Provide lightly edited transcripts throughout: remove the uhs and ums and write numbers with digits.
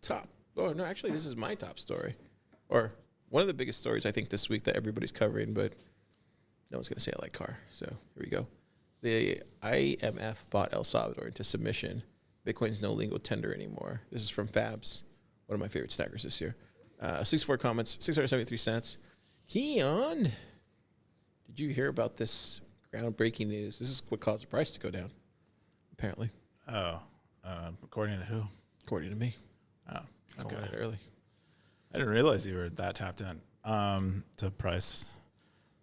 top. Oh, no, actually, this is my top story. Or one of the biggest stories, I think, this week that everybody's covering, but no one's going to say I like Car. So here we go. The IMF bought El Salvador into submission. Bitcoin's no legal tender anymore. This is from Fabs, one of my favorite stackers this year. 64 comments, 673 cents. Keyan, did you hear about this groundbreaking news? This is what caused the price to go down, apparently. Oh, according to who? According to me. Oh, Okay. okay. Early. I didn't realize you were that tapped in to price,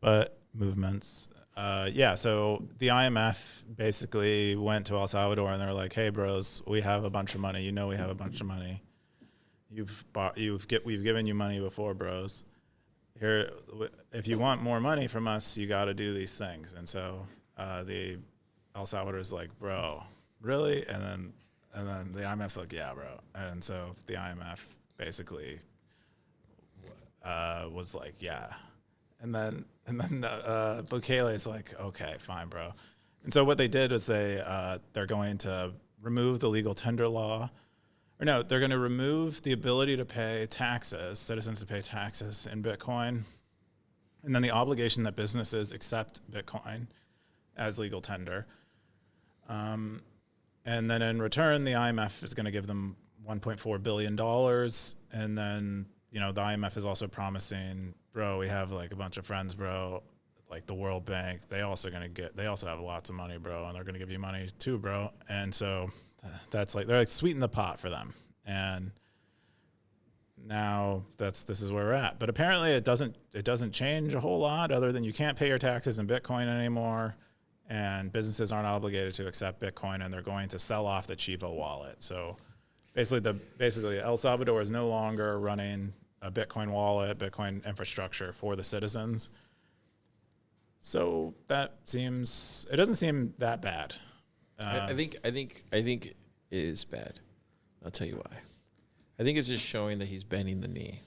but movements. Yeah, so the IMF basically went to El Salvador and they were like, "Hey, bros, we have a bunch of money. You know, we have a bunch of money. We've given you money before, bros. Here, if you want more money from us, you got to do these things." And so the El Salvador's like, "Bro, really?" And then the IMF's like, "Yeah, bro." And so the IMF basically was like, "Yeah." And then Bukele's like, "Okay, fine, bro." And so what they did was they're going to remove the legal tender law. Or no, they're going to remove the ability to pay taxes, citizens to pay taxes in Bitcoin, and then the obligation that businesses accept Bitcoin as legal tender. And then in return, the IMF is going to give them $1.4 billion. And then, the IMF is also promising, bro, we have like a bunch of friends, bro, like the World Bank. They also have lots of money, bro, and they're going to give you money too, bro. And so that's like, they're like sweeten the pot for them. And now this is where we're at. But apparently it doesn't change a whole lot other than you can't pay your taxes in Bitcoin anymore. And businesses aren't obligated to accept Bitcoin, and they're going to sell off the Chivo wallet. So basically El Salvador is no longer running a Bitcoin wallet, Bitcoin infrastructure for the citizens. So it doesn't seem that bad. I think it is bad. I'll tell you why. I think it's just showing that he's bending the knee,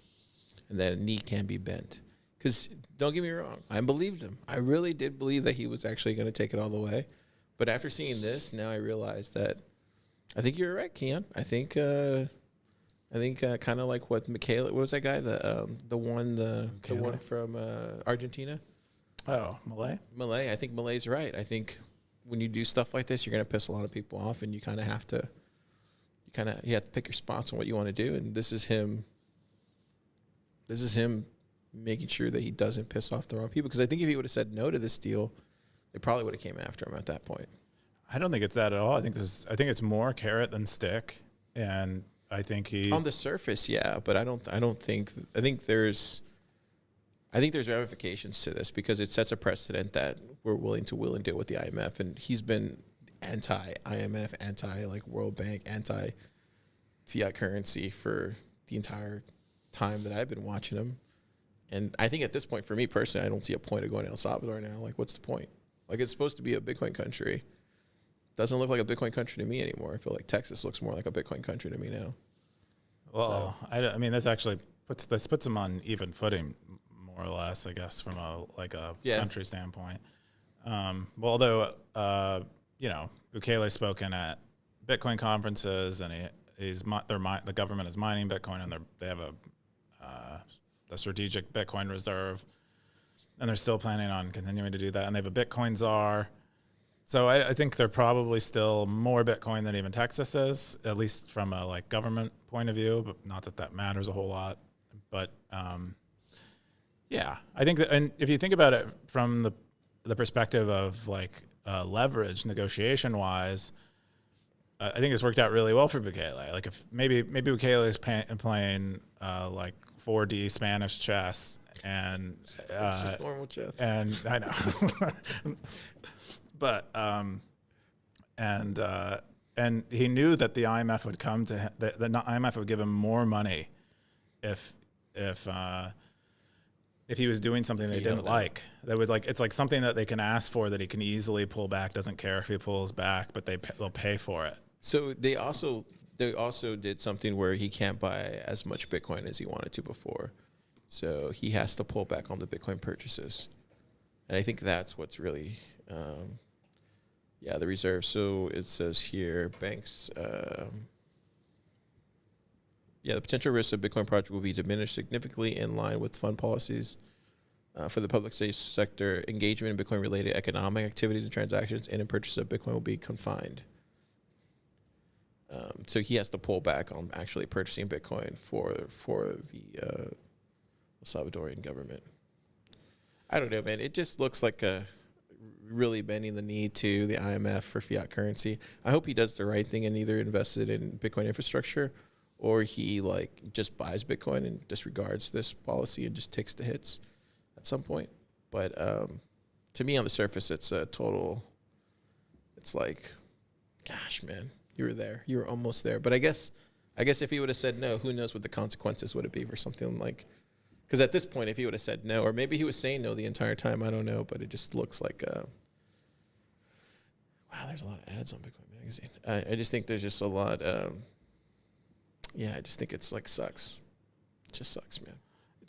and that a knee can be bent. Because don't get me wrong, I believed him. I really did believe that he was actually going to take it all the way. But after seeing this, now I realize that I think you're right, Keyan. I think kind of like what Michaela, what was that guy? The one from Argentina. Oh, Malay. I think Malay's right. I think when you do stuff like this, you're going to piss a lot of people off, and you have to pick your spots on what you want to do. And this is him making sure that he doesn't piss off the wrong people. Because I think if he would have said no to this deal, they probably would have came after him at that point. I don't think it's that at all. I think it's more carrot than stick, and I think on the surface, yeah, but I think there's ramifications to this, because it sets a precedent that we're willing to deal with the IMF, and he's been anti-IMF, World Bank, anti-fiat currency for the entire time that I've been watching him. And I think at this point, for me personally, I don't see a point of going to El Salvador now. Like, what's the point? Like, it's supposed to be a Bitcoin country. Doesn't look like a Bitcoin country to me anymore. I feel like Texas looks more like a Bitcoin country to me now. Well, so. I mean, this actually puts them on even footing, more or less, I guess, from a country standpoint. Although Bukele's spoken at Bitcoin conferences, and the government is mining Bitcoin, and they have a strategic Bitcoin reserve, and they're still planning on continuing to do that. And they have a Bitcoin czar. So I think they're probably still more Bitcoin than even Texas is, at least from a government point of view. But not that matters a whole lot. But yeah, I think that, and if you think about it from the perspective of leverage negotiation wise, I think it's worked out really well for Bukele. Like, if maybe Bukele is playing 4D Spanish chess, and it's just normal chess. And I know. But and he knew that the IMF would come to him, the IMF would give him more money if he was doing something they didn't like. They would it's like something that they can ask for that he can easily pull back. Doesn't care if he pulls back, but they'll pay for it. So they also did something where he can't buy as much Bitcoin as he wanted to before. So he has to pull back on the Bitcoin purchases. And I think that's what's really, the reserve. So it says here, banks, Yeah, the potential risks of Bitcoin project will be diminished significantly in line with fund policies. For the public sector, engagement in Bitcoin-related economic activities and transactions and in purchase of Bitcoin will be confined. So he has to pull back on actually purchasing Bitcoin for the El Salvadorian government. I don't know, man. It just looks like really bending the knee to the IMF for fiat currency. I hope he does the right thing and either invested in Bitcoin infrastructure or he just buys Bitcoin and disregards this policy and just takes the hits at some point. But to me, on the surface, it's a total. It's like, gosh, man, you were there. You were almost there. But I guess if he would have said no, who knows what the consequences would it be for something like. Because at this point, if he would have said no, or maybe he was saying no the entire time, I don't know. But it just looks like, wow, there's a lot of ads on Bitcoin Magazine. I just think there's just a lot. Yeah, I just think it's sucks. It just sucks, man.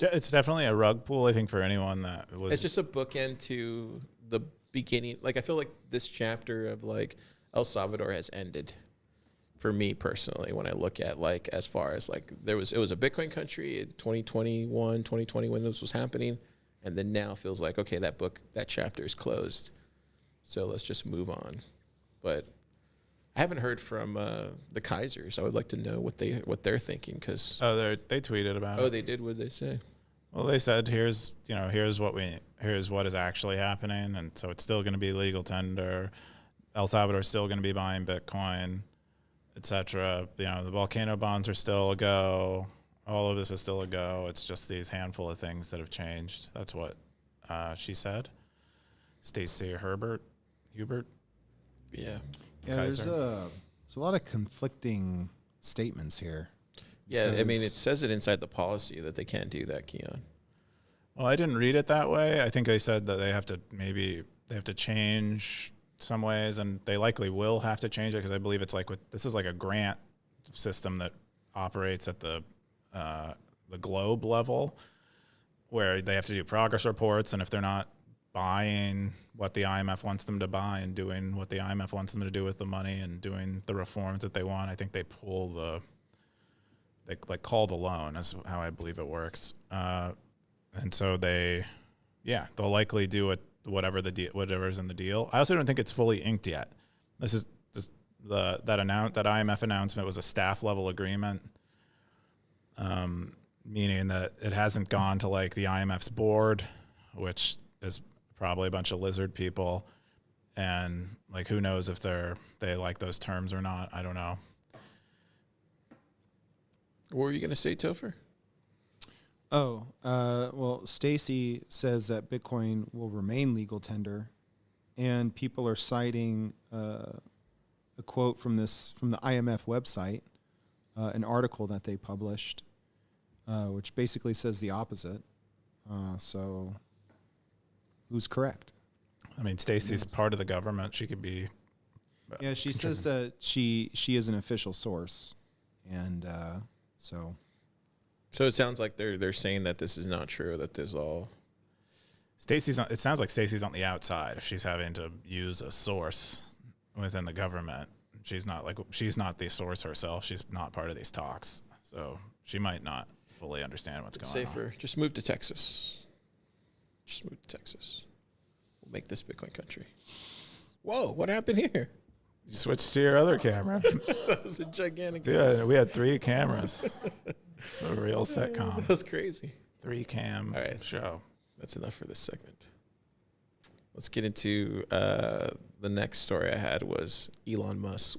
It's definitely a rug pull, I think, for anyone that was. It's just a bookend to the beginning. I feel like this chapter of El Salvador has ended for me personally when I look at as far as it was a Bitcoin country in 2021, 2020 when this was happening, and then now feels like, okay, that chapter is closed. So let's just move on. But I haven't heard from the Kaisers. I would like to know what they're thinking because they tweeted about it. Oh, they did. What did they say? Well, they said here's what is actually happening, and so it's still going to be legal tender. El Salvador is still going to be buying Bitcoin, etc. The volcano bonds are still a go. All of this is still a go. It's just these handful of things that have changed. That's what she said. Stacey Hubert. Yeah. Yeah, there's a lot of conflicting statements here. Yeah, I mean, it says it inside the policy that they can't do that, Keyan. Well, I didn't read it that way. I think they said that they have to change some ways, and they likely will have to change it because I believe it's this is like a grant system that operates at the globe level, where they have to do progress reports, and if they're not buying what the IMF wants them to buy and doing what the IMF wants them to do with the money and doing the reforms that they want, I think they pull they call the loan. That's how I believe it works. And so they'll likely do whatever's in the deal. I also don't think it's fully inked yet. That IMF announcement was a staff level agreement, meaning that it hasn't gone to the IMF's board, which is probably a bunch of lizard people, and who knows if they like those terms or not. I don't know. What were you going to say, Topher? Oh, well, Stacy says that Bitcoin will remain legal tender, and people are citing a quote from the IMF website, an article that they published, which basically says the opposite. So, who's correct? I mean, Stacy's part of the government. She could be. Yeah, she says that she is an official source, and so. So it sounds like they're saying that this is not true. That there's all. It sounds like Stacy's on the outside. If she's having to use a source within the government, she's not the source herself. She's not part of these talks, so she might not fully understand what's going on. Safer. Just move to Texas. We'll make this Bitcoin country. Whoa! What happened here? You switched to your other camera. That was a gigantic. Yeah, we had 3 cameras. It's a real sitcom. That was crazy. 3-cam show. That's enough for this segment. Let's get into the next story I had was Elon Musk